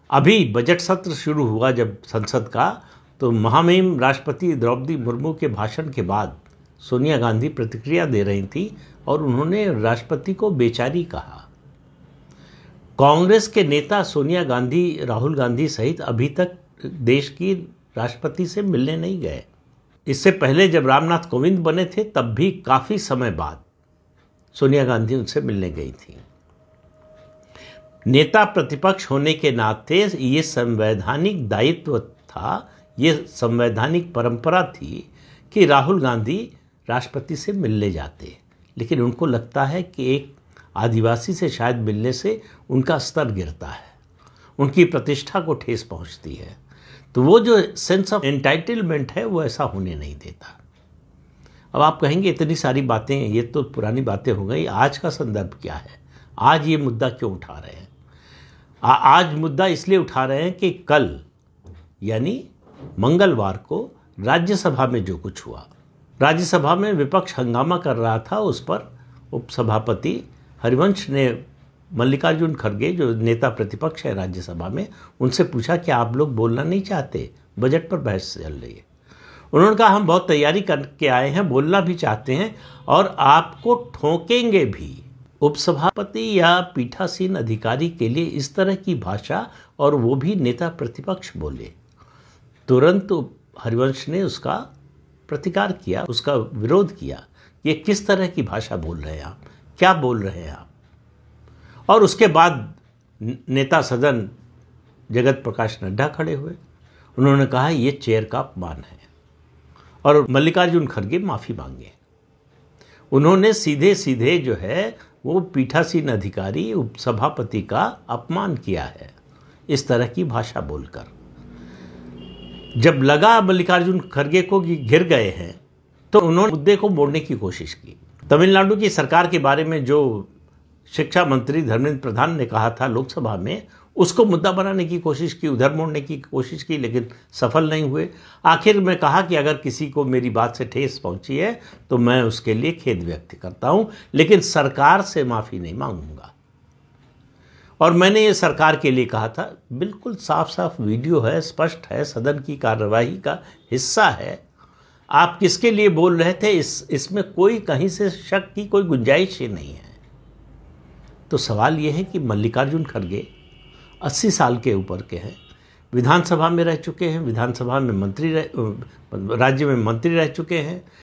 अभी बजट सत्र शुरू हुआ जब संसद का, तो महामहिम राष्ट्रपति द्रौपदी मुर्मू के भाषण के बाद सोनिया गांधी प्रतिक्रिया दे रही थी और उन्होंने राष्ट्रपति को बेचारी कहा। कांग्रेस के नेता सोनिया गांधी, राहुल गांधी सहित अभी तक देश की राष्ट्रपति से मिलने नहीं गए। इससे पहले जब रामनाथ कोविंद बने थे तब भी काफ़ी समय बाद सोनिया गांधी उनसे मिलने गई थी। नेता प्रतिपक्ष होने के नाते ये संवैधानिक दायित्व था, ये संवैधानिक परंपरा थी कि राहुल गांधी राष्ट्रपति से मिलने जाते, लेकिन उनको लगता है कि एक आदिवासी से शायद मिलने से उनका स्तर गिरता है, उनकी प्रतिष्ठा को ठेस पहुंचती है, तो वो जो सेंस ऑफ एंटाइटलमेंट है वो ऐसा होने नहीं देता। अब आप कहेंगे इतनी सारी बातें, ये तो पुरानी बातें हो गई, आज का संदर्भ क्या है, आज ये मुद्दा क्यों उठा रहे हैं? आज मुद्दा इसलिए उठा रहे हैं कि कल यानी मंगलवार को राज्यसभा में जो कुछ हुआ, राज्यसभा में विपक्ष हंगामा कर रहा था, उस पर उपसभापति हरिवंश ने मल्लिकार्जुन खड़गे जो नेता प्रतिपक्ष है राज्यसभा में, उनसे पूछा कि आप लोग बोलना नहीं चाहते, बजट पर बहस चल रही है। उन्होंने कहा हम बहुत तैयारी करके आए हैं, बोलना भी चाहते हैं और आपको ठोकेंगे भी। उपसभापति या पीठासीन अधिकारी के लिए इस तरह की भाषा, और वो भी नेता प्रतिपक्ष बोले। तुरंत हरिवंश ने उसका प्रतिकार किया, उसका विरोध किया। ये किस तरह की भाषा बोल रहे हैं आप, क्या बोल रहे हैं आप? और उसके बाद नेता सदन जगत प्रकाश नड्डा खड़े हुए, उन्होंने कहा ये चेयर का अपमान है, और मल्लिकार्जुन खड़गे माफ़ी मांगे। उन्होंने सीधे सीधे जो है वो पीठासीन अधिकारी उपसभापति का अपमान किया है इस तरह की भाषा बोलकर। जब लगा मल्लिकार्जुन खड़गे को कि घिर गए हैं, तो उन्होंने मुद्दे को मोड़ने की कोशिश की। तमिलनाडु की सरकार के बारे में जो शिक्षा मंत्री धर्मेंद्र प्रधान ने कहा था लोकसभा में, उसको मुद्दा बनाने की कोशिश की, उधर मोड़ने की कोशिश की, लेकिन सफल नहीं हुए। आखिर में कहा कि अगर किसी को मेरी बात से ठेस पहुंची है तो मैं उसके लिए खेद व्यक्त करता हूं, लेकिन सरकार से माफ़ी नहीं मांगूंगा। और मैंने ये सरकार के लिए कहा था, बिल्कुल साफ साफ वीडियो है, स्पष्ट है, सदन की कार्यवाही का हिस्सा है। आप किसके लिए बोल रहे थे इसमें कोई कहीं से शक की कोई गुंजाइश ही नहीं है। तो सवाल यह है कि मल्लिकार्जुन खड़गे 80 साल के ऊपर के हैं, विधानसभा में रह चुके हैं, विधानसभा में राज्य में मंत्री रह चुके हैं,